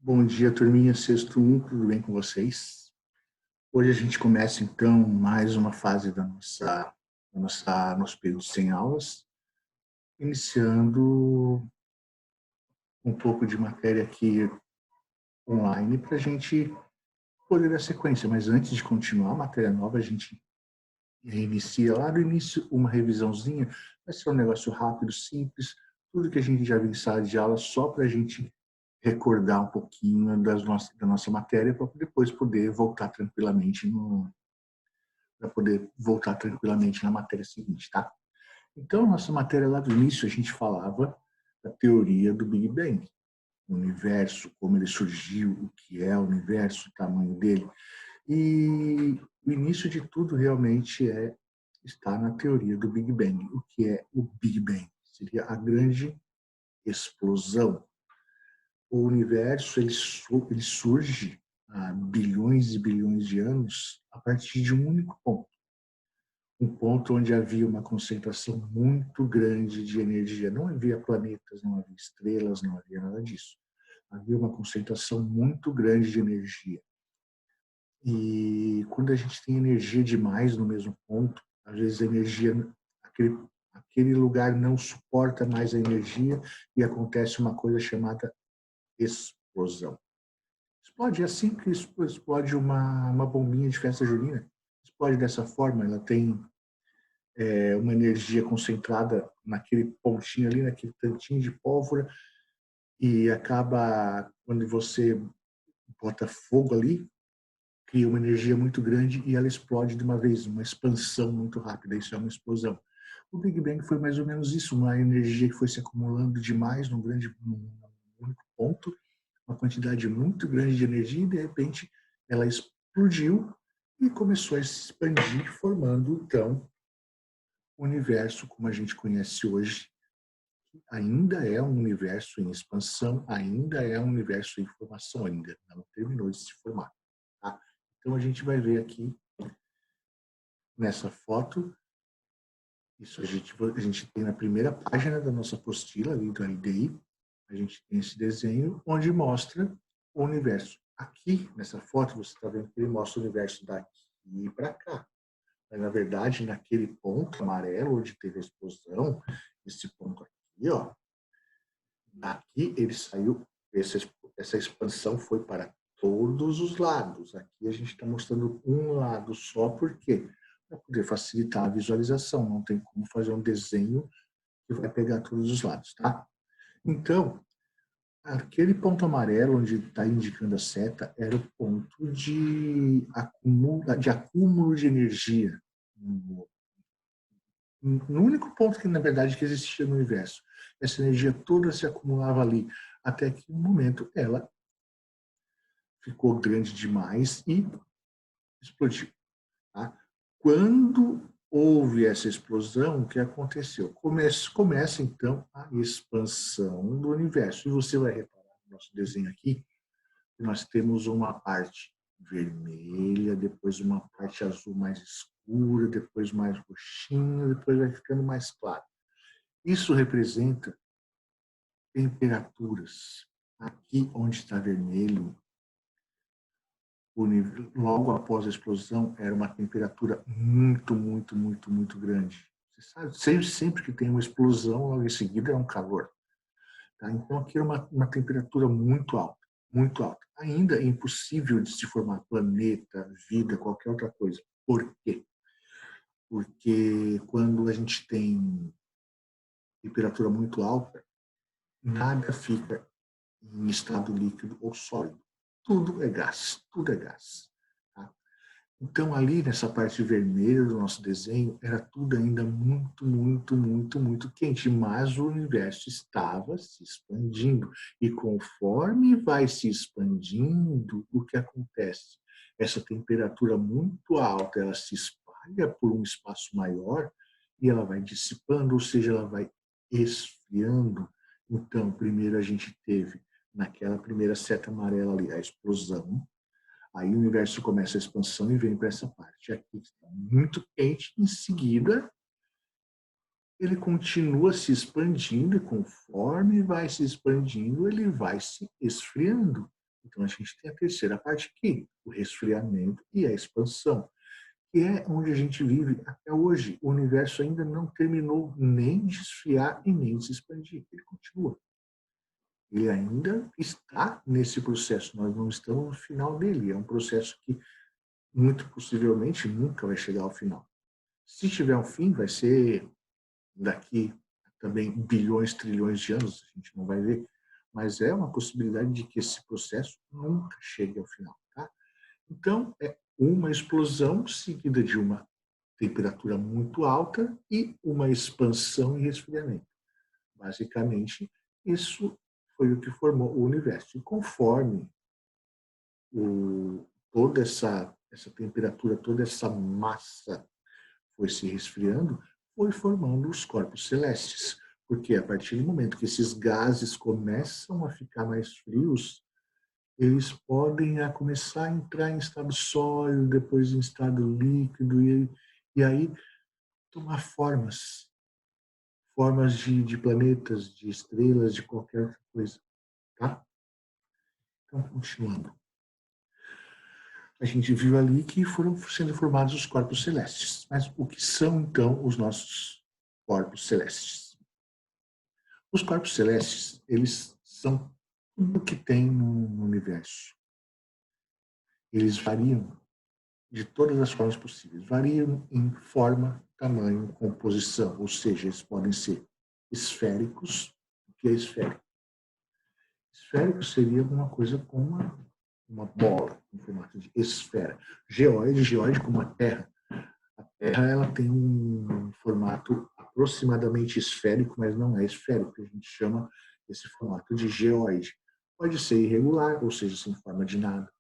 Bom dia, turminha. Sexto um, tudo bem com vocês? Hoje a gente começa, então, mais uma fase nosso período sem aulas, iniciando um pouco de matéria aqui online para a gente poder dar sequência. Mas antes de continuar a matéria nova, a gente reinicia lá do início uma revisãozinha. Vai ser um negócio rápido, simples, tudo que a gente já viu em sala de aula, só para a gente recordar um pouquinho da nossa matéria para depois poder voltar tranquilamente na matéria seguinte, tá? Então, nossa matéria lá do início, a gente falava da teoria do Big Bang, o universo, como ele surgiu, o que é o universo, o tamanho dele. E o início de tudo realmente está na teoria do Big Bang. O que é o Big Bang? Seria a grande explosão. O universo ele surge há bilhões e bilhões de anos a partir de um único ponto. Um ponto onde havia uma concentração muito grande de energia. Não havia planetas, não havia estrelas, não havia nada disso. Havia uma concentração muito grande de energia. E quando a gente tem energia demais no mesmo ponto, às vezes a energia, aquele lugar não suporta mais a energia e acontece uma coisa chamada explosão. Explode assim que explode uma bombinha de festa junina. Explode dessa forma, ela tem uma energia concentrada naquele pontinho ali, naquele tantinho de pólvora, e acaba, quando você bota fogo ali, cria uma energia muito grande e ela explode de uma vez, uma expansão muito rápida, isso é uma explosão. O Big Bang foi mais ou menos isso, uma energia que foi se acumulando demais num único ponto, uma quantidade muito grande de energia e, de repente, ela explodiu e começou a se expandir, formando, então, o universo como a gente conhece hoje. Ainda é um universo em expansão, ainda é um universo em formação, ainda não terminou de se formar. Tá? Então, a gente vai ver aqui, nessa foto, isso a gente tem na primeira página da nossa apostila, ali do LDI, a gente tem esse desenho onde mostra o universo. Aqui, nessa foto, você está vendo que ele mostra o universo daqui para cá. Mas, na verdade, naquele ponto amarelo onde teve a explosão, esse ponto aqui, ó, daqui ele saiu, essa expansão foi para todos os lados. Aqui a gente está mostrando um lado só, por quê? Para poder facilitar a visualização. Não tem como fazer um desenho que vai pegar todos os lados, tá? Então, aquele ponto amarelo onde está indicando a seta era o ponto de acúmulo de energia no único ponto que, na verdade, que existia no universo. Essa energia toda se acumulava ali, até que, um momento, ela ficou grande demais e explodiu. Tá? Quando houve essa explosão, o que aconteceu? Começa, então, a expansão do universo. E você vai reparar no nosso desenho aqui, que nós temos uma parte vermelha, depois uma parte azul mais escura, depois mais roxinha, depois vai ficando mais claro. Isso representa temperaturas. Aqui onde está vermelho, logo após a explosão, era uma temperatura muito, muito, muito, muito grande. Você sabe, sempre que tem uma explosão, logo em seguida é um calor. Tá? Então aqui é uma temperatura muito alta, muito alta. Ainda é impossível de se formar planeta, vida, qualquer outra coisa. Por quê? Porque quando a gente tem temperatura muito alta, nada fica em estado líquido ou sólido. Tudo é gás, tudo é gás. Tá? Então, ali nessa parte vermelha do nosso desenho, era tudo ainda muito, muito, muito, muito quente, mas o universo estava se expandindo. E conforme vai se expandindo, o que acontece? Essa temperatura muito alta, ela se espalha por um espaço maior e ela vai dissipando, ou seja, ela vai esfriando. Então, primeiro a gente teve, naquela primeira seta amarela ali, a explosão. Aí o universo começa a expansão e vem para essa parte aqui, que está muito quente. Em seguida, ele continua se expandindo e conforme vai se expandindo, ele vai se esfriando. Então, a gente tem a terceira parte aqui, o resfriamento e a expansão, que é onde a gente vive até hoje. O universo ainda não terminou nem de esfriar e nem de se expandir. Ele continua. Ele ainda está nesse processo. Nós não estamos no final dele. É um processo que, muito possivelmente, nunca vai chegar ao final. Se tiver um fim, vai ser daqui também bilhões, trilhões de anos. A gente não vai ver. Mas é uma possibilidade de que esse processo nunca chegue ao final. Tá? Então, é uma explosão seguida de uma temperatura muito alta e uma expansão e resfriamento. Basicamente, isso foi o que formou o universo. E conforme toda essa temperatura, toda essa massa foi se resfriando, foi formando os corpos celestes. Porque a partir do momento que esses gases começam a ficar mais frios, eles podem começar a entrar em estado sólido, depois em estado líquido, e aí tomar formas de planetas, de estrelas, de qualquer outra coisa. Tá? Então, continuando. A gente viu ali que foram sendo formados os corpos celestes. Mas o que são, então, os nossos corpos celestes? Os corpos celestes, eles são tudo que tem no universo. Eles variam de todas as formas possíveis. Variam em forma, tamanho, composição, ou seja, eles podem ser esféricos. O que é esférico? Esférico seria alguma coisa como uma bola, em formato de esfera. Geóide como a Terra. A Terra ela tem um formato aproximadamente esférico, mas não é esférico. A gente chama esse formato de geóide. Pode ser irregular, ou seja, sem forma de nada.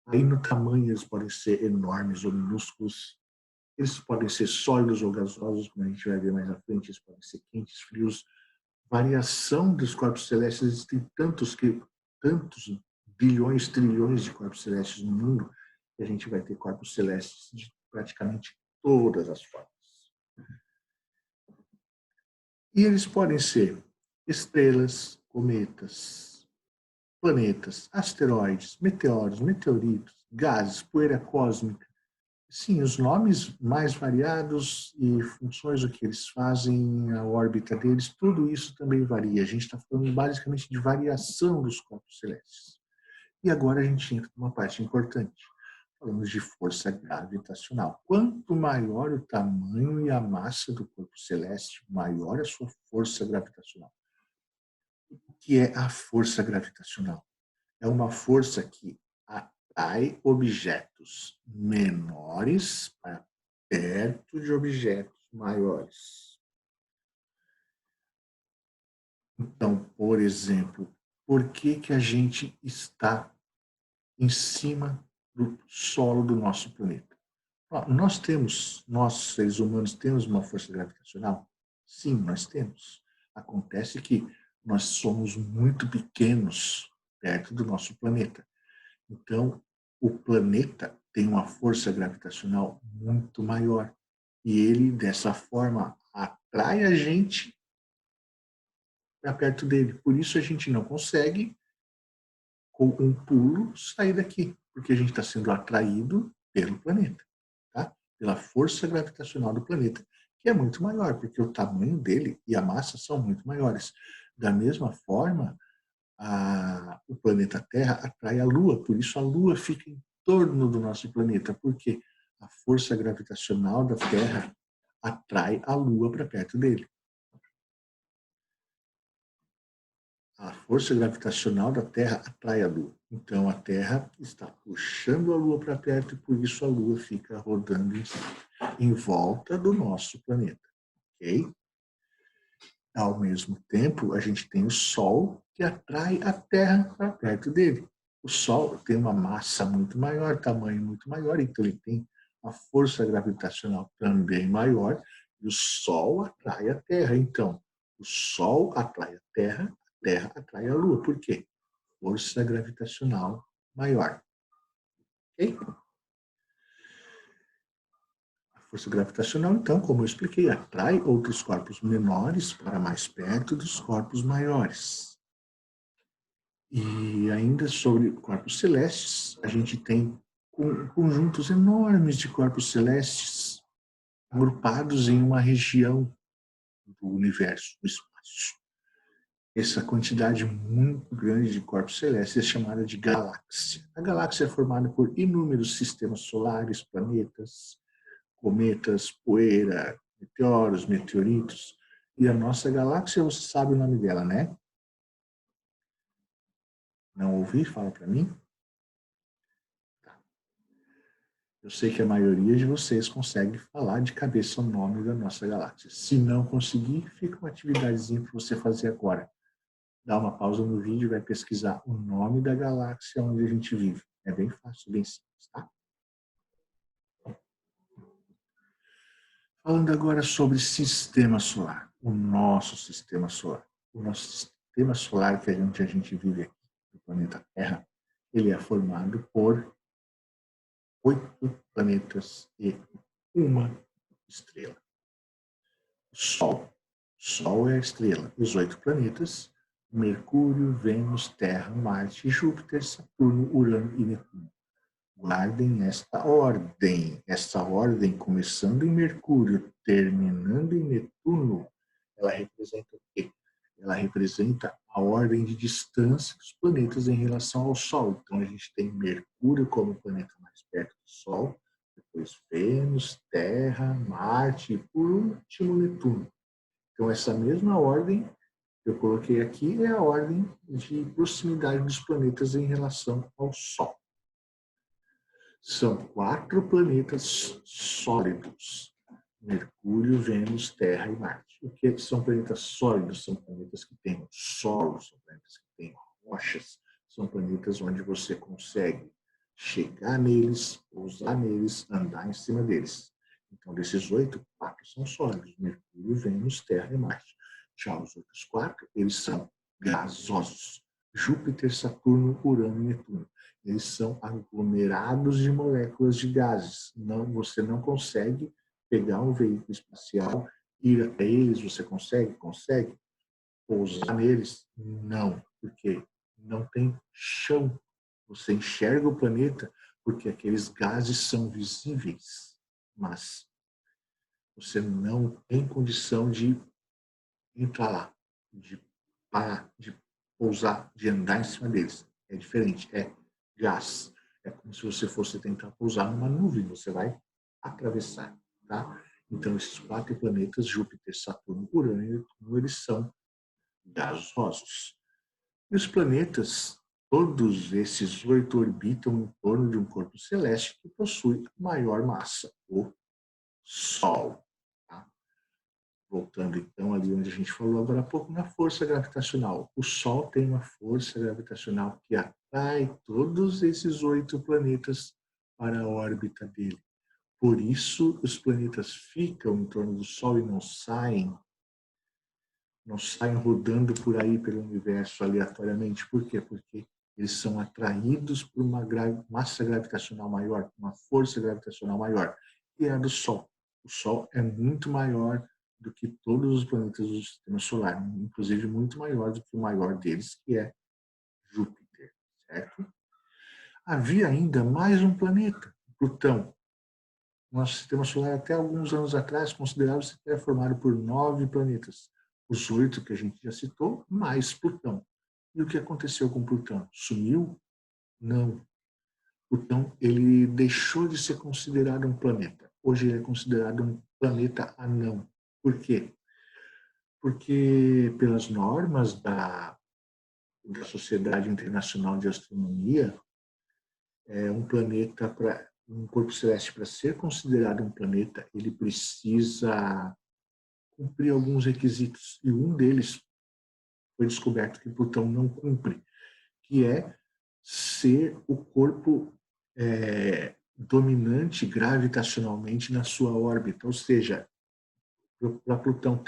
Aí no tamanho eles podem ser enormes ou minúsculos. Eles podem ser sólidos ou gasosos, como a gente vai ver mais à frente. Eles podem ser quentes, frios. Variação dos corpos celestes, existem tantos bilhões, trilhões de corpos celestes no mundo, que a gente vai ter corpos celestes de praticamente todas as formas. E eles podem ser estrelas, cometas, planetas, asteroides, meteoros, meteoritos, gases, poeira cósmica. Sim, os nomes mais variados e funções, o que eles fazem, a órbita deles, tudo isso também varia. A gente está falando basicamente de variação dos corpos celestes. E agora a gente entra numa parte importante. Falamos de força gravitacional. Quanto maior o tamanho e a massa do corpo celeste, maior a sua força gravitacional. O que é a força gravitacional? É uma força que atrai objetos menores para perto de objetos maiores. Então, por exemplo, por que a gente está em cima do solo do nosso planeta? Nós seres humanos, temos uma força gravitacional? Sim, nós temos. Acontece que nós somos muito pequenos perto do nosso planeta. Então, o planeta tem uma força gravitacional muito maior. E ele, dessa forma, atrai a gente para perto dele. Por isso a gente não consegue, com um pulo, sair daqui. Porque a gente está sendo atraído pelo planeta. Tá? Pela força gravitacional do planeta, que é muito maior, porque o tamanho dele e a massa são muito maiores. Da mesma forma, o planeta Terra atrai a Lua, por isso a Lua fica em torno do nosso planeta, porque a força gravitacional da Terra atrai a Lua para perto dele. A força gravitacional da Terra atrai a Lua. Então a Terra está puxando a Lua para perto e por isso a Lua fica rodando em volta do nosso planeta. Ok? Ao mesmo tempo, a gente tem o Sol que atrai a Terra para perto dele. O Sol tem uma massa muito maior, tamanho muito maior, então ele tem uma força gravitacional também maior, e o Sol atrai a Terra. Então, o Sol atrai a Terra atrai a Lua. Por quê? Força gravitacional maior. Ok? A força gravitacional, então, como eu expliquei, atrai outros corpos menores para mais perto dos corpos maiores. E ainda sobre corpos celestes, a gente tem conjuntos enormes de corpos celestes agrupados em uma região do universo, do espaço. Essa quantidade muito grande de corpos celestes é chamada de galáxia. A galáxia é formada por inúmeros sistemas solares, planetas, cometas, poeira, meteoros, meteoritos. E a nossa galáxia, você sabe o nome dela, né? Não ouvi? Fala para mim. Eu sei que a maioria de vocês consegue falar de cabeça o nome da nossa galáxia. Se não conseguir, fica uma atividadezinha para você fazer agora. Dá uma pausa no vídeo e vai pesquisar o nome da galáxia onde a gente vive. É bem fácil, bem simples, tá? Falando agora sobre sistema solar, o nosso sistema solar. O nosso sistema solar que a gente vive aqui, no planeta Terra, ele é formado por 8 planetas e uma estrela. O Sol é a estrela. Os 8 planetas, Mercúrio, Vênus, Terra, Marte, Júpiter, Saturno, Urano e Netuno. Guardem esta ordem, começando em Mercúrio, terminando em Netuno, ela representa o quê? Ela representa a ordem de distância dos planetas em relação ao Sol. Então, a gente tem Mercúrio como o planeta mais perto do Sol, depois Vênus, Terra, Marte e, por último, Netuno. Então, essa mesma ordem que eu coloquei aqui é a ordem de proximidade dos planetas em relação ao Sol. São 4 planetas sólidos: Mercúrio, Vênus, Terra e Marte. O que são planetas sólidos? São planetas que têm solo, são planetas que têm rochas, são planetas onde você consegue chegar neles, pousar neles, andar em cima deles. Então, desses 8, 4 são sólidos: Mercúrio, Vênus, Terra e Marte. Já os outros 4, eles são gasosos: Júpiter, Saturno, Urano e Netuno. Eles são aglomerados de moléculas de gases. Você não consegue pegar um veículo espacial, ir até eles. Você consegue? Consegue. Pousar neles? Não, porque não tem chão. Você enxerga o planeta porque aqueles gases são visíveis, mas você não tem condição de entrar lá, de parar, de pousar, de andar em cima deles. É diferente, é gás. É como se você fosse tentar pousar numa nuvem, você vai atravessar, tá? Então, esses 4 planetas, Júpiter, Saturno, Urano e Netuno, eles são gasosos. E os planetas, todos esses 8 orbitam em torno de um corpo celeste que possui maior massa, o Sol. Tá? Voltando então ali onde a gente falou agora há pouco, na força gravitacional. O Sol tem uma força gravitacional que atrai todos esses 8 planetas para a órbita dele. Por isso, os planetas ficam em torno do Sol e não saem rodando por aí pelo universo aleatoriamente. Por quê? Porque eles são atraídos por uma massa gravitacional maior, uma força gravitacional maior, que é a do Sol. O Sol é muito maior do que todos os planetas do sistema solar, inclusive muito maior do que o maior deles, que é Júpiter, certo? Havia ainda mais um planeta, Plutão. Nosso sistema solar, até alguns anos atrás, considerava-se que era formado por 9 planetas. Os 8 que a gente já citou, mais Plutão. E o que aconteceu com Plutão? Sumiu? Não. Plutão, ele deixou de ser considerado um planeta. Hoje ele é considerado um planeta anão. Por quê? Porque pelas normas da Sociedade Internacional de Astronomia, um planeta um corpo celeste, para ser considerado um planeta, ele precisa cumprir alguns requisitos. E um deles foi descoberto que Plutão não cumpre, que é ser o corpo dominante gravitacionalmente na sua órbita. Ou seja, para Plutão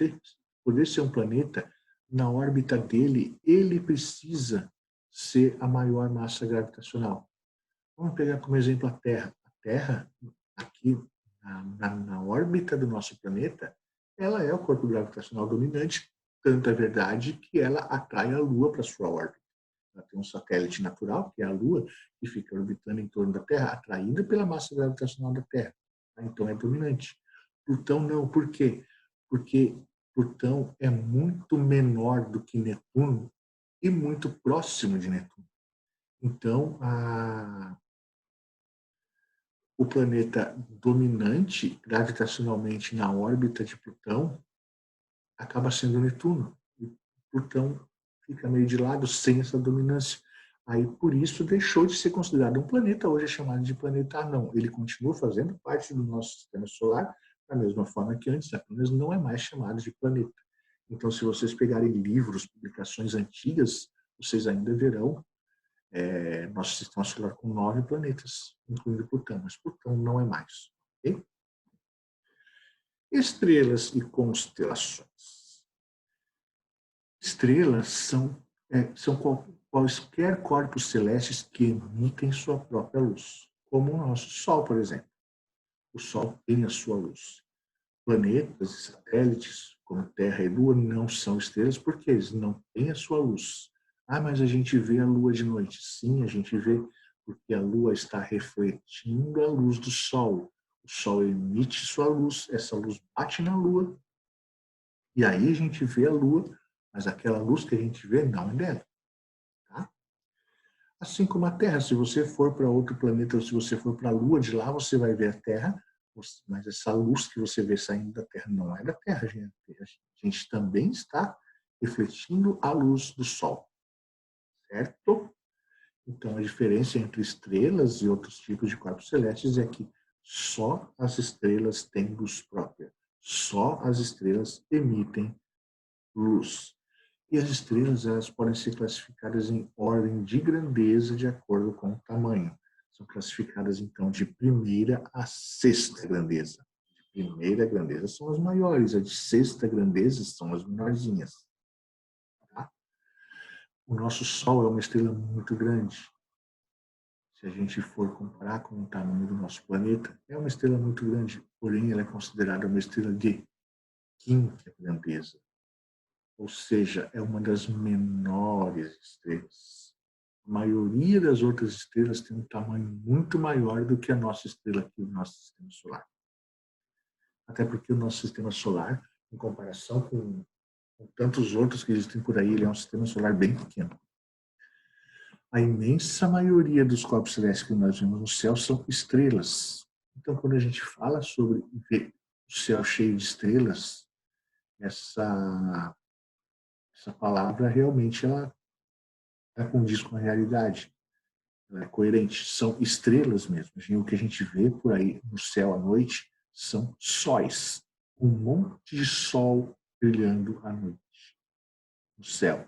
poder ser um planeta, na órbita dele, ele precisa ser a maior massa gravitacional. Vamos pegar como exemplo a Terra. A Terra, aqui na órbita do nosso planeta, ela é o corpo gravitacional dominante, tanto é verdade que ela atrai a Lua para sua órbita. Ela tem um satélite natural, que é a Lua, que fica orbitando em torno da Terra, atraída pela massa gravitacional da Terra. Então é dominante. Plutão não. Por quê? Porque Plutão é muito menor do que Netuno e muito próximo de Netuno. Então, o planeta dominante gravitacionalmente na órbita de Plutão acaba sendo Netuno. E Plutão fica meio de lado sem essa dominância. Aí, por isso, deixou de ser considerado um planeta, hoje é chamado de planeta anão. Ele continua fazendo parte do nosso sistema solar, da mesma forma que antes, apenas não é mais chamado de planeta. Então, se vocês pegarem livros, publicações antigas, vocês ainda verão nosso sistema solar com 9 planetas, incluindo Plutão, mas Plutão não é mais. Okay? Estrelas e constelações. Estrelas são quaisquer corpos celestes que emitem sua própria luz, como o nosso Sol, por exemplo. O Sol tem a sua luz. Planetas e satélites, como Terra e Lua, não são estrelas porque eles não têm a sua luz. Ah, mas a gente vê a Lua de noite. Sim, a gente vê porque a Lua está refletindo a luz do Sol. O Sol emite sua luz, essa luz bate na Lua, e aí a gente vê a Lua, mas aquela luz que a gente vê não é dela. Tá? Assim como a Terra, se você for para outro planeta, ou se você for para a Lua, de lá você vai ver a Terra, mas essa luz que você vê saindo da Terra não é da Terra, gente. A gente também está refletindo a luz do Sol, certo? Então, a diferença entre estrelas e outros tipos de corpos celestes é que só as estrelas têm luz própria. Só as estrelas emitem luz. E as estrelas, elas podem ser classificadas em ordem de grandeza de acordo com o tamanho. São classificadas, então, de primeira a sexta grandeza. De primeira grandeza são as maiores, as de sexta grandeza são as menorzinhas. Tá? O nosso Sol é uma estrela muito grande. Se a gente for comparar com o tamanho do nosso planeta, é uma estrela muito grande, porém ela é considerada uma estrela de quinta grandeza. Ou seja, é uma das menores estrelas. A maioria das outras estrelas tem um tamanho muito maior do que a nossa estrela aqui, o nosso sistema solar. Até porque o nosso sistema solar, em comparação com tantos outros que existem por aí, ele é um sistema solar bem pequeno. A imensa maioria dos corpos celestes que nós vemos no céu são estrelas. Então, quando a gente fala sobre ver o céu cheio de estrelas, essa palavra realmente ela condiz com a realidade. Ela é coerente. São estrelas mesmo. O que a gente vê por aí no céu à noite são sóis. Um monte de sol brilhando à noite no céu.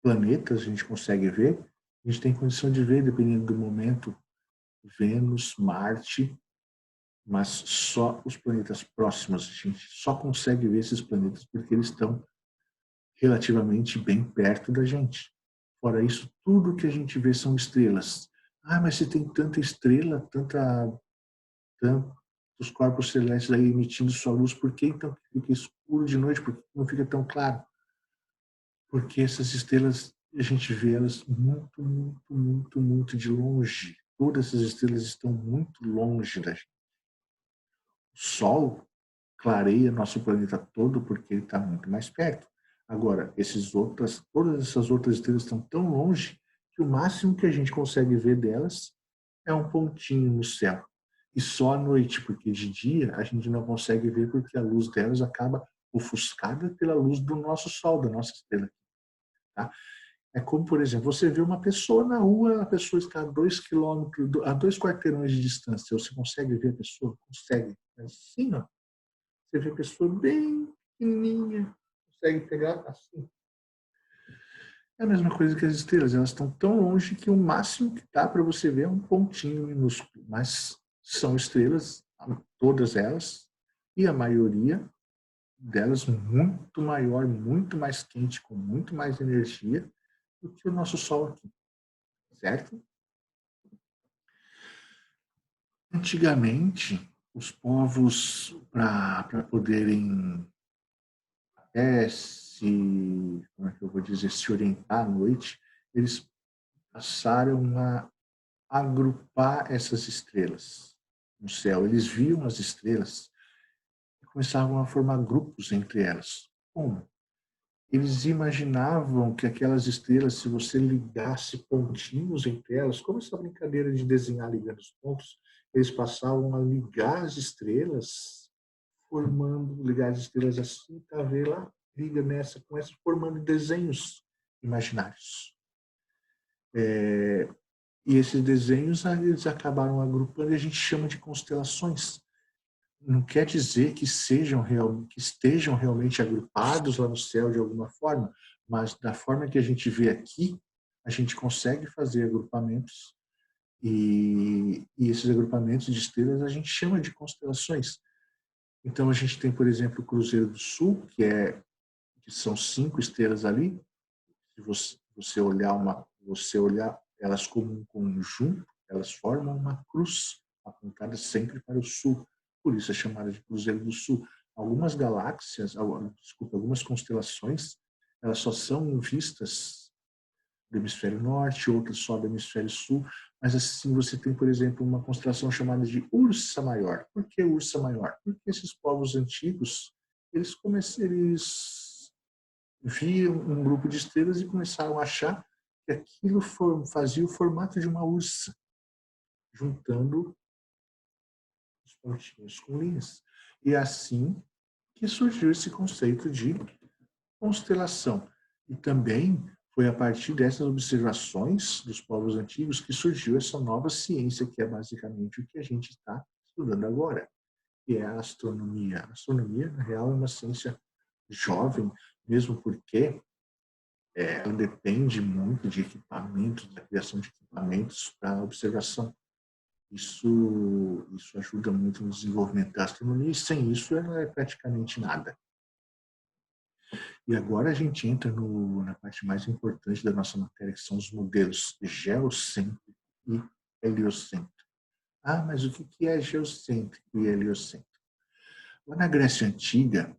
Planetas a gente consegue ver, a gente tem condição de ver, dependendo do momento, Vênus, Marte, mas só os planetas próximos. A gente só consegue ver esses planetas porque eles estão relativamente bem perto da gente. Fora isso, tudo que a gente vê são estrelas. Ah, mas se tem tanta estrela, tantos corpos celestes aí emitindo sua luz, por que então fica escuro de noite? Por que não fica tão claro? Porque essas estrelas, a gente vê elas muito, muito, muito, muito de longe. Todas essas estrelas estão muito longe da gente. O Sol clareia nosso planeta todo porque ele está muito mais perto. Agora, todas essas outras estrelas estão tão longe que o máximo que a gente consegue ver delas é um pontinho no céu. E só à noite, porque de dia a gente não consegue ver porque a luz delas acaba ofuscada pela luz do nosso Sol, da nossa estrela. Tá? É como, por exemplo, você vê uma pessoa na rua, a pessoa está a 2 quilômetros, a 2 quarteirões de distância. Você consegue ver a pessoa? Consegue. Assim, ó. Você vê a pessoa bem pequenininha, consegue pegar assim. É a mesma coisa que as estrelas, elas estão tão longe que o máximo que dá para você ver é um pontinho minúsculo, mas são estrelas, todas elas, e a maioria delas muito maior, muito mais quente, com muito mais energia do que o nosso Sol aqui, certo? Antigamente, os povos, para poderem como é que eu vou dizer, se orientar à noite, eles passaram a agrupar essas estrelas no céu. Eles viam as estrelas e começavam a formar grupos entre elas. Como? Eles imaginavam que aquelas estrelas, se você ligasse pontinhos entre elas, como essa brincadeira de desenhar ligando os pontos, eles passavam a ligar as estrelas, ligar as estrelas assim, tá vendo lá, liga nessa, com essa, formando desenhos imaginários. E esses desenhos eles acabaram agrupando e a gente chama de constelações. Não quer dizer que estejam realmente agrupados lá no céu de alguma forma, mas da forma que a gente vê aqui, a gente consegue fazer agrupamentos e esses agrupamentos de estrelas a gente chama de constelações. Então a gente tem, por exemplo, o Cruzeiro do Sul, que são 5 estrelas ali. Se você olhar elas como um conjunto, elas formam uma cruz apontada sempre para o sul. Por isso é chamada de Cruzeiro do Sul. Algumas galáxias, algumas constelações, elas só são vistas do hemisfério norte, outras só do hemisfério sul. Mas assim, você tem, por exemplo, uma constelação chamada de Ursa Maior. Por que Ursa Maior? Porque esses povos antigos, eles viam um grupo de estrelas e começaram a achar que aquilo fazia o formato de uma ursa, juntando os pontinhos com linhas. E é assim que surgiu esse conceito de constelação. E também foi a partir dessas observações dos povos antigos que surgiu essa nova ciência, que é basicamente o que a gente está estudando agora, que é a astronomia. A astronomia, na real, é uma ciência jovem, mesmo porque ela depende muito de equipamentos, da criação de equipamentos para observação. Isso ajuda muito no desenvolvimento da astronomia e sem isso ela é praticamente nada. E agora a gente entra na parte mais importante da nossa matéria, que são os modelos geocêntrico e heliocêntrico. Ah, mas o que é geocêntrico e heliocêntrico? Lá na Grécia Antiga,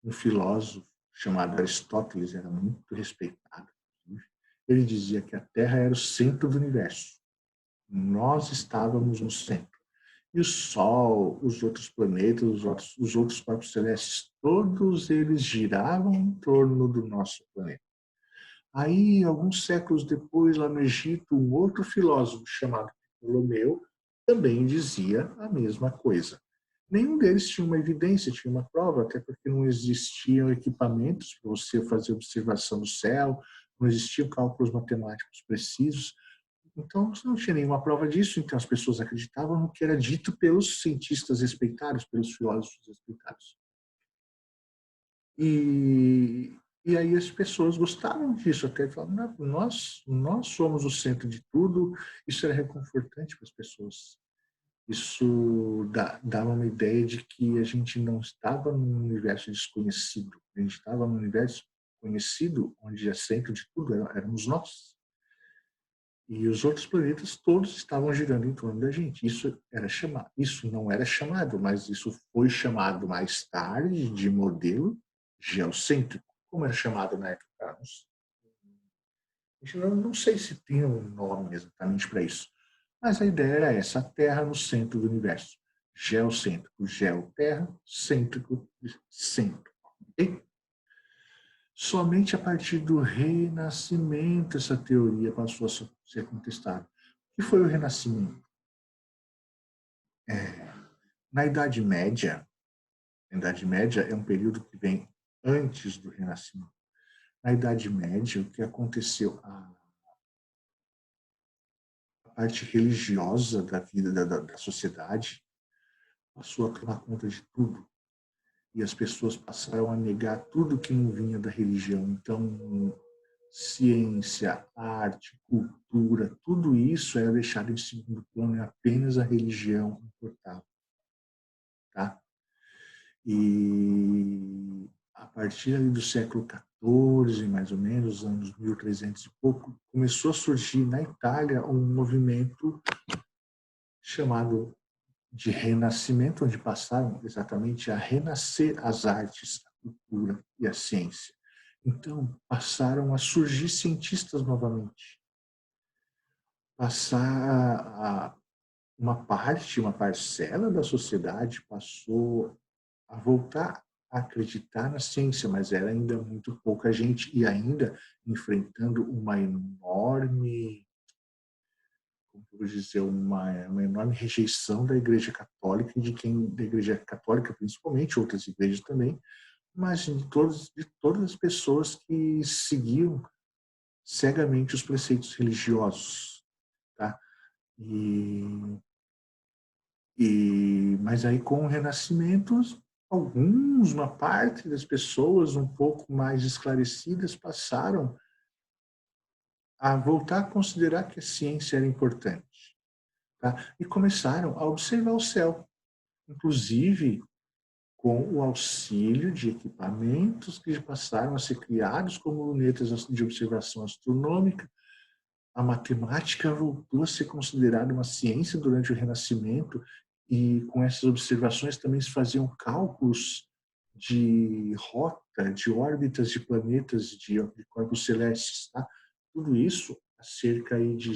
um filósofo chamado Aristóteles era muito respeitado. Ele dizia que a Terra era o centro do universo. Nós estávamos no centro. E o Sol, os outros planetas, os outros corpos celestes, todos eles giravam em torno do nosso planeta. Aí, alguns séculos depois, lá no Egito, um outro filósofo chamado Ptolomeu também dizia a mesma coisa. Nenhum deles tinha uma evidência, tinha uma prova, até porque não existiam equipamentos para você fazer observação do céu, não existiam cálculos matemáticos precisos. Então, você não tinha nenhuma prova disso, então as pessoas acreditavam no que era dito pelos cientistas respeitados, pelos filósofos respeitados. E aí as pessoas gostavam disso, até falavam, nós somos o centro de tudo. Isso era reconfortante para as pessoas. Isso dava uma ideia de que a gente não estava num universo desconhecido, a gente estava num universo conhecido, onde é centro de tudo éramos nós. E os outros planetas todos estavam girando em torno da gente. Isso não era chamado, mas isso foi chamado mais tarde de modelo geocêntrico. Como era chamado na época? Não sei se tem um nome exatamente para isso. Mas a ideia era essa, a Terra no centro do universo. Geocêntrico, terra, cêntrico, centro. Okay? Somente a partir do Renascimento essa teoria passou a ser contestada. O que foi o Renascimento? Na Idade Média, a Idade Média é um período que vem antes do Renascimento. Na Idade Média, o que aconteceu? A parte religiosa da vida da sociedade passou a tomar conta de tudo. E as pessoas passaram a negar tudo que não vinha da religião. Então, ciência, arte, cultura, tudo isso era deixado em segundo plano e apenas a religião importava. Tá? E a partir ali do século XIV, mais ou menos, anos 1300 e pouco, começou a surgir na Itália um movimento chamado de renascimento, onde passaram exatamente a renascer as artes, a cultura e a ciência. Então, passaram a surgir cientistas novamente. Uma parcela da sociedade passou a voltar a acreditar na ciência, mas era ainda muito pouca gente e ainda enfrentando uma enorme, como eu vou dizer, uma enorme rejeição da Igreja Católica e da Igreja Católica principalmente, outras igrejas também, mas de todas as pessoas que seguiam cegamente os preceitos religiosos, tá? E mas aí com o Renascimento, uma parte das pessoas um pouco mais esclarecidas passaram a voltar a considerar que a ciência era importante, tá? E começaram a observar o céu, inclusive com o auxílio de equipamentos que passaram a ser criados como lunetas de observação astronômica. A matemática voltou a ser considerada uma ciência durante o Renascimento e com essas observações também se faziam cálculos de rota, de órbitas de planetas, de corpos celestes, tá? Tudo isso há cerca aí de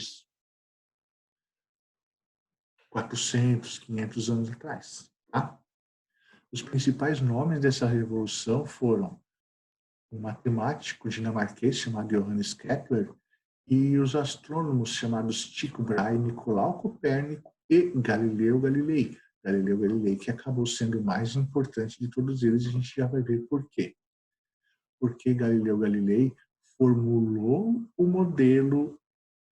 400, 500 anos atrás, tá? Os principais nomes dessa revolução foram um matemático dinamarquês chamado Johannes Kepler e os astrônomos chamados Tycho Brahe, Nicolau Copérnico e Galileu Galilei. Galileu Galilei, que acabou sendo o mais importante de todos eles, e a gente já vai ver por quê. Porque Galileu Galilei formulou o modelo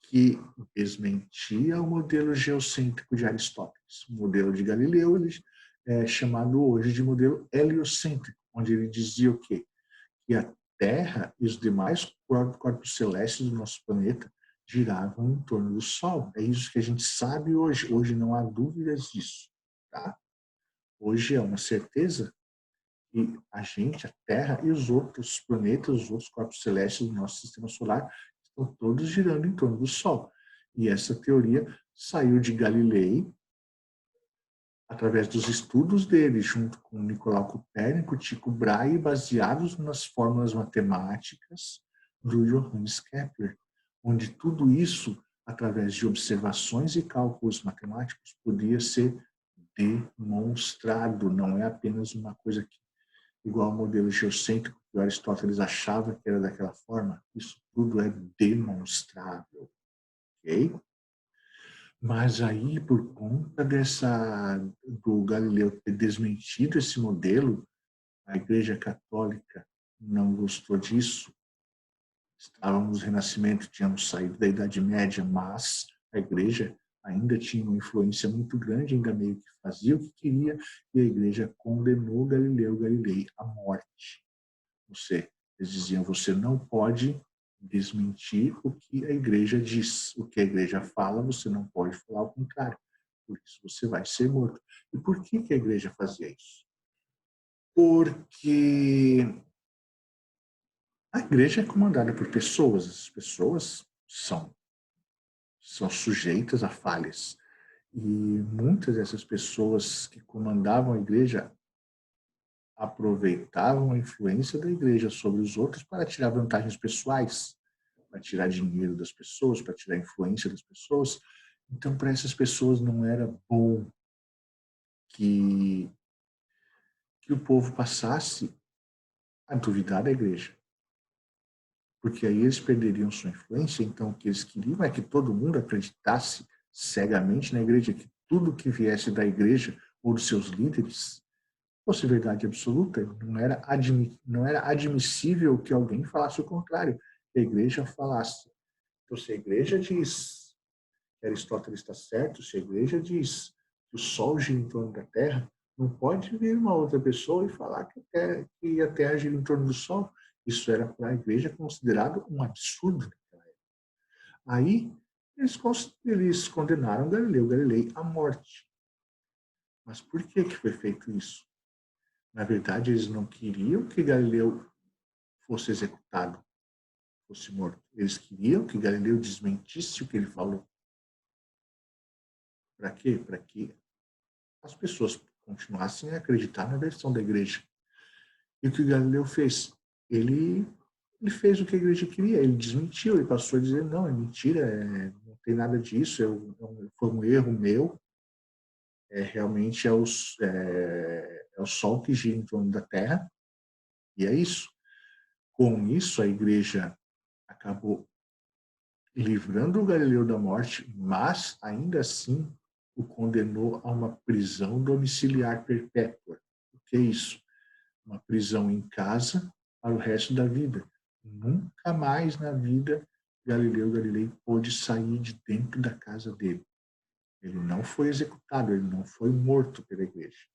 que desmentia o modelo geocêntrico de Aristóteles. O modelo de Galileu é chamado hoje de modelo heliocêntrico, onde ele dizia o quê? Que a Terra e os demais corpos celestes do nosso planeta giravam em torno do Sol. É isso que a gente sabe hoje. Hoje não há dúvidas disso. Tá? Hoje é uma certeza que a gente, a Terra e os outros planetas, os outros corpos celestes do nosso sistema solar estão todos girando em torno do Sol. E essa teoria saiu de Galilei, através dos estudos dele, junto com Nicolau Copérnico, Tycho Brahe, baseados nas fórmulas matemáticas do Johannes Kepler, onde tudo isso, através de observações e cálculos matemáticos, podia ser demonstrado, não é apenas uma coisa que, igual ao modelo geocêntrico que Aristóteles achava que era daquela forma, isso tudo é demonstrável, ok? Mas aí, por conta do Galileu ter desmentido esse modelo, a Igreja Católica não gostou disso. Estávamos no Renascimento, tínhamos saído da Idade Média, mas a Igreja ainda tinha uma influência muito grande, ainda meio que fazia o que queria, e a Igreja condenou Galileu Galilei à morte. Eles diziam, você não pode desmentir o que a igreja diz. O que a igreja fala, você não pode falar o contrário. Por isso você vai ser morto. E por que a igreja fazia isso? Porque a igreja é comandada por pessoas. As pessoas são sujeitas a falhas. E muitas dessas pessoas que comandavam a igreja aproveitavam a influência da igreja sobre os outros para tirar vantagens pessoais, para tirar dinheiro das pessoas, para tirar influência das pessoas. Então, para essas pessoas não era bom que, que o povo passasse a duvidar da igreja, porque aí eles perderiam sua influência. Então, o que eles queriam é que todo mundo acreditasse cegamente na igreja, que tudo que viesse da igreja ou dos seus líderes fosse verdade absoluta. Não era admissível que alguém falasse o contrário, que a igreja falasse. Então, se a igreja diz que Aristóteles está certo, se a igreja diz que o Sol gira em torno da Terra, não pode vir uma outra pessoa e falar que a Terra gira em torno do Sol. Isso era para a igreja considerado um absurdo. Aí eles condenaram Galileu Galilei à morte. Mas por que foi feito isso? Na verdade, eles não queriam que Galileu fosse executado, fosse morto. Eles queriam que Galileu desmentisse o que ele falou. Para quê? Para que as pessoas continuassem a acreditar na versão da igreja. E o que Galileu fez? Ele Ele fez o que a igreja queria, ele desmentiu, ele passou a dizer, não, é mentira, não tem nada disso, foi um erro meu, realmente é o Sol que gira em torno da Terra, e é isso. Com isso, a igreja acabou livrando o Galileu da morte, mas, ainda assim, o condenou a uma prisão domiciliar perpétua. O que é isso? Uma prisão em casa para o resto da vida. Nunca mais na vida Galileu Galilei pôde sair de dentro da casa dele. Ele não foi executado, ele não foi morto pela igreja,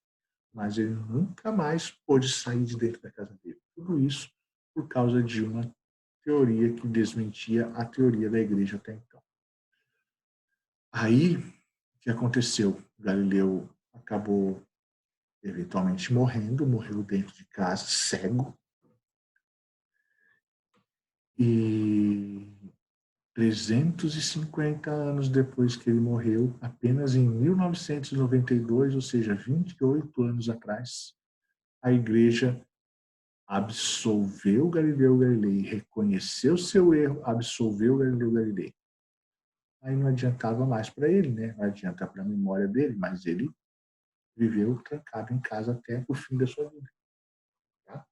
mas ele nunca mais pôde sair de dentro da casa dele. Tudo isso por causa de uma teoria que desmentia a teoria da igreja até então. Aí, o que aconteceu? Galileu acabou eventualmente morreu dentro de casa, cego, e 350 anos depois que ele morreu, apenas em 1992, ou seja, 28 anos atrás, a igreja absolveu Galileu Galilei, reconheceu seu erro, absolveu Galileu Galilei. Aí não adiantava mais para ele, né? Não adianta para a memória dele, mas ele viveu trancado em casa até o fim da sua vida. Tá?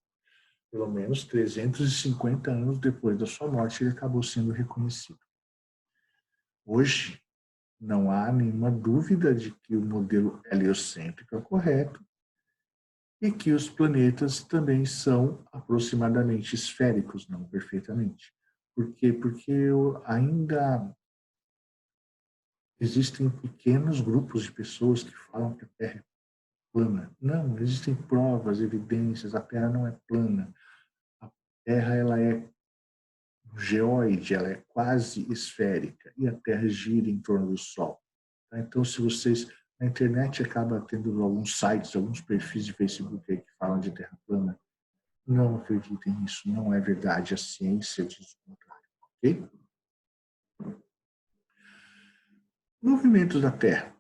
Pelo menos 350 anos depois da sua morte, ele acabou sendo reconhecido. Hoje, não há nenhuma dúvida de que o modelo heliocêntrico é correto e que os planetas também são aproximadamente esféricos, não perfeitamente. Por quê? Porque ainda existem pequenos grupos de pessoas que falam que a Terra é plana. Não, existem provas, evidências, a Terra não é plana. A Terra ela é geóide, ela é quase esférica e a Terra gira em torno do Sol. Então, se vocês na internet acaba tendo alguns sites, alguns perfis de Facebook aí que falam de Terra plana, não acreditem nisso, não é verdade, a ciência diz o contrário, ok? Movimentos da Terra.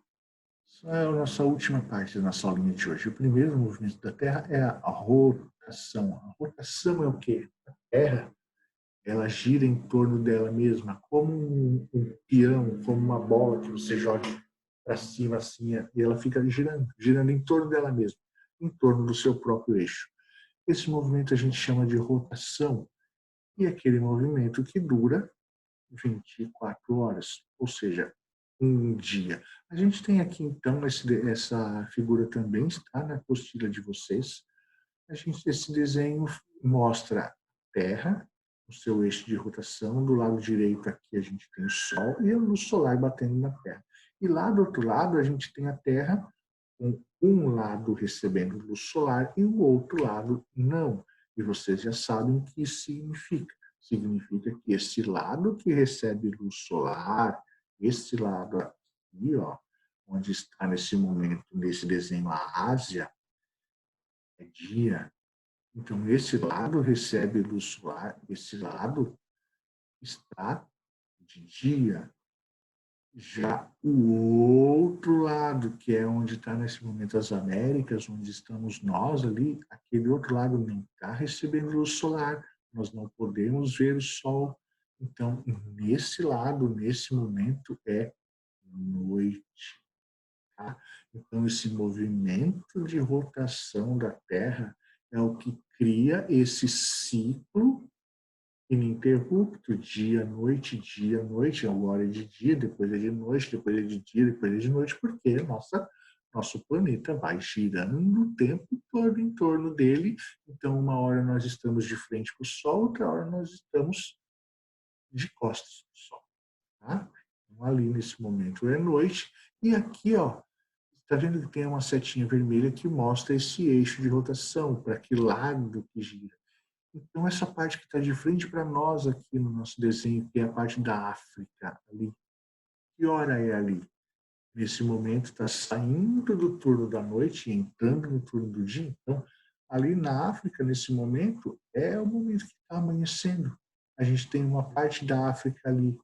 Essa é a nossa última parte da nossa aulinha de hoje. O primeiro movimento da Terra é a rotação. A rotação é o quê? A Terra, ela gira em torno dela mesma, como um peão, como uma bola que você joga para cima assim, e ela fica girando em torno dela mesma, em torno do seu próprio eixo. Esse movimento a gente chama de rotação, e é aquele movimento que dura 24 horas, ou seja, um dia. A gente tem aqui, então, essa figura também está na apostila de vocês. Esse desenho mostra a Terra, o seu eixo de rotação. Do lado direito aqui a gente tem o Sol e a luz solar batendo na Terra. E lá do outro lado a gente tem a Terra com um lado recebendo luz solar e o outro lado não. E vocês já sabem o que isso significa. Significa que esse lado que recebe luz solar, esse lado aqui, ó, onde está nesse momento, nesse desenho a Ásia, é dia. Então, esse lado recebe luz solar, esse lado está de dia. Já o outro lado, que é onde está nesse momento as Américas, onde estamos nós ali, aquele outro lado não está recebendo luz solar, nós não podemos ver o Sol. Então, nesse lado, nesse momento, é noite. Tá? Então, esse movimento de rotação da Terra é o que cria esse ciclo ininterrupto, dia, noite, agora é de dia, depois é de noite, depois é de dia, depois é de noite, porque nosso planeta vai girando o tempo todo em torno dele. Então, uma hora nós estamos de frente para o Sol, outra hora nós estamos de costas para o Sol. Tá? Então, ali nesse momento é noite, e aqui, ó, está vendo que tem uma setinha vermelha que mostra esse eixo de rotação, para que lado que gira. Então, essa parte que está de frente para nós aqui no nosso desenho, que é a parte da África, ali. Que hora é ali? Nesse momento, está saindo do turno da noite e entrando no turno do dia. Então, ali na África, nesse momento, é o momento que está amanhecendo. A gente tem uma parte da África ali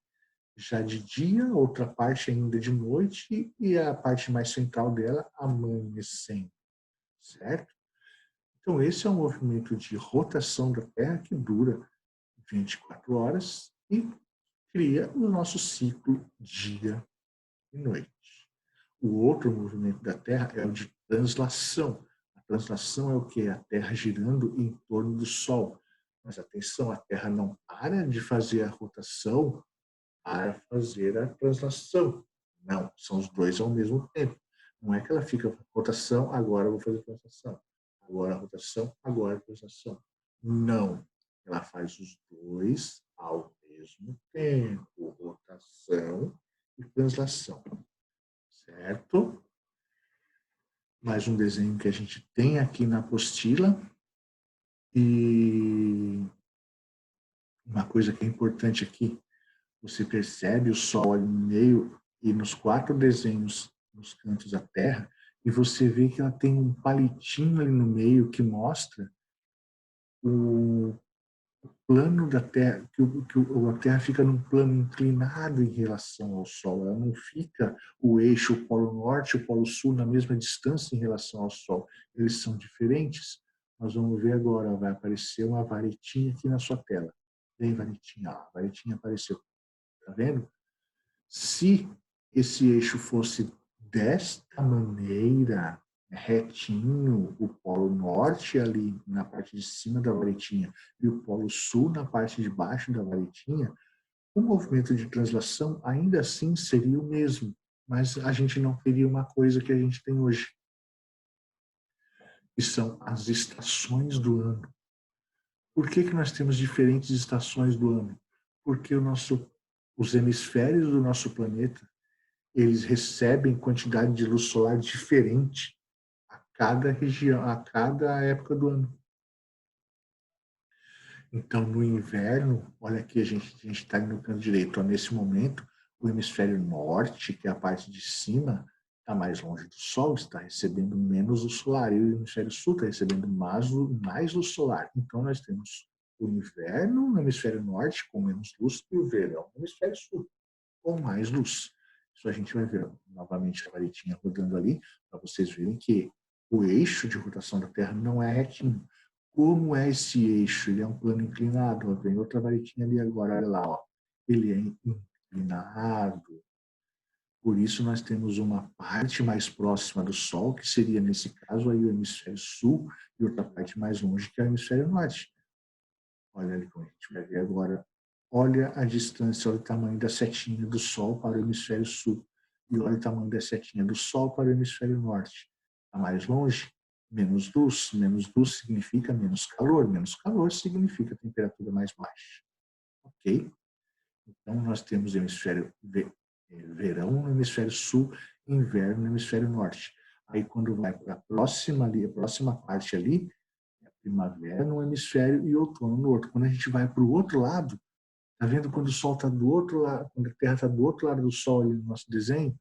já de dia, outra parte ainda de noite e a parte mais central dela amanhecendo, certo? Então, esse é um movimento de rotação da Terra que dura 24 horas e cria o nosso ciclo dia e noite. O outro movimento da Terra é o de translação. A translação é o que? A Terra girando em torno do Sol. Mas atenção, a Terra não para de fazer a rotação para fazer a translação. Não, são os dois ao mesmo tempo. Não é que ela fica rotação, agora eu vou fazer translação. Agora rotação, agora translação. Não, ela faz os dois ao mesmo tempo, rotação e translação. Certo? Mais um desenho que a gente tem aqui na apostila. E uma coisa que é importante aqui, você percebe o Sol ali no meio e nos 4 desenhos nos cantos da Terra, e você vê que ela tem um palitinho ali no meio que mostra o plano da Terra, que a Terra fica num plano inclinado em relação ao Sol. Ela não fica o eixo, o polo norte e o polo sul na mesma distância em relação ao Sol. Eles são diferentes. Nós vamos ver agora, vai aparecer uma varetinha aqui na sua tela. Vem, varetinha, a varetinha apareceu. Tá vendo? Se esse eixo fosse desta maneira, retinho, o polo norte ali na parte de cima da varetinha e o polo sul na parte de baixo da varetinha, o movimento de translação ainda assim seria o mesmo, mas a gente não teria uma coisa que a gente tem hoje, que são as estações do ano. Por que nós temos diferentes estações do ano? Porque os hemisférios do nosso planeta eles recebem quantidade de luz solar diferente a cada região, a cada época do ano. Então, no inverno, olha aqui, a gente está no canto direito. Ó, nesse momento, o hemisfério norte, que é a parte de cima, está mais longe do Sol, está recebendo menos luz solar. E o hemisfério sul está recebendo mais luz solar. Então, nós temos o inverno no hemisfério norte com menos luz e o verão no hemisfério sul com mais luz. Isso a gente vai ver novamente a varetinha rodando ali, para vocês verem que o eixo de rotação da Terra não é retinho. Como é esse eixo? Ele é um plano inclinado. Ó, vem outra varetinha ali agora, olha lá. Ó. Ele é inclinado. Por isso nós temos uma parte mais próxima do Sol, que seria, nesse caso, aí o hemisfério sul, e outra parte mais longe, que é o hemisfério norte. Olha ali como a gente vai ver agora. Olha a distância, olha o tamanho da setinha do Sol para o hemisfério sul. E olha o tamanho da setinha do Sol para o hemisfério norte. Está mais longe? Menos luz. Menos luz significa menos calor. Menos calor significa temperatura mais baixa. Ok? Então, nós temos hemisfério verão no hemisfério sul, inverno no hemisfério norte. Aí, quando vai para a próxima parte ali, primavera num hemisfério e outono no outro. Quando a gente vai para o outro lado, tá vendo quando o Sol está do outro lado, quando a Terra está do outro lado do Sol ali no nosso desenho?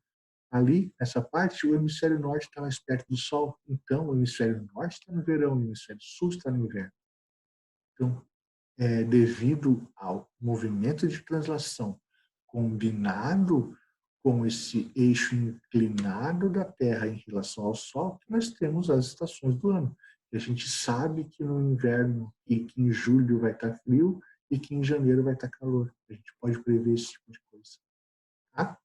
Ali, nessa parte, o hemisfério norte está mais perto do Sol. Então, o hemisfério norte está no verão, o hemisfério sul está no inverno. Então, devido ao movimento de translação combinado com esse eixo inclinado da Terra em relação ao Sol, que nós temos as estações do ano. E a gente sabe que no inverno e que em julho vai estar frio e que em janeiro vai estar calor. A gente pode prever esse tipo de coisa. Tá?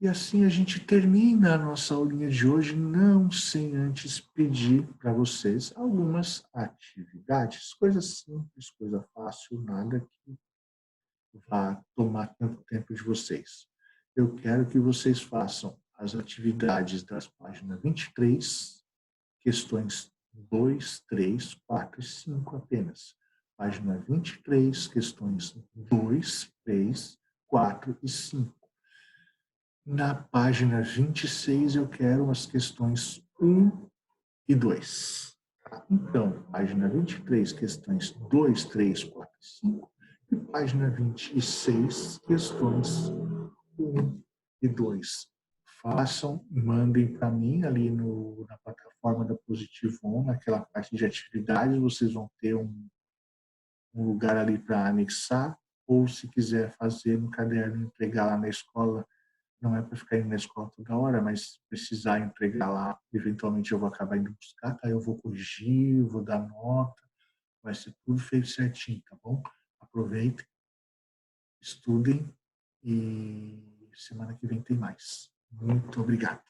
E assim a gente termina a nossa aulinha de hoje, não sem antes pedir para vocês algumas atividades, coisas simples, coisa fácil, nada que vá tomar tanto tempo de vocês. Eu quero que vocês façam as atividades das páginas 23, questões 2, 3, 4 e 5 apenas. Página 23, questões 2, 3, 4 e 5. Na página 26, eu quero as questões 1 e 2. Tá? Então, página 23, questões 2, 3, 4 e 5. E página 26, questões 1 e 2. Façam, mandem para mim ali na plataforma da Positivo On, naquela parte de atividades, vocês vão ter um lugar ali para anexar, ou se quiser fazer no caderno, entregar lá na escola, não é para ficar indo na escola toda hora, mas precisar entregar lá, eventualmente eu vou acabar indo buscar, tá? Eu vou corrigir, vou dar nota, vai ser tudo feito certinho, tá bom? Aproveitem, estudem e semana que vem tem mais. Muito obrigado.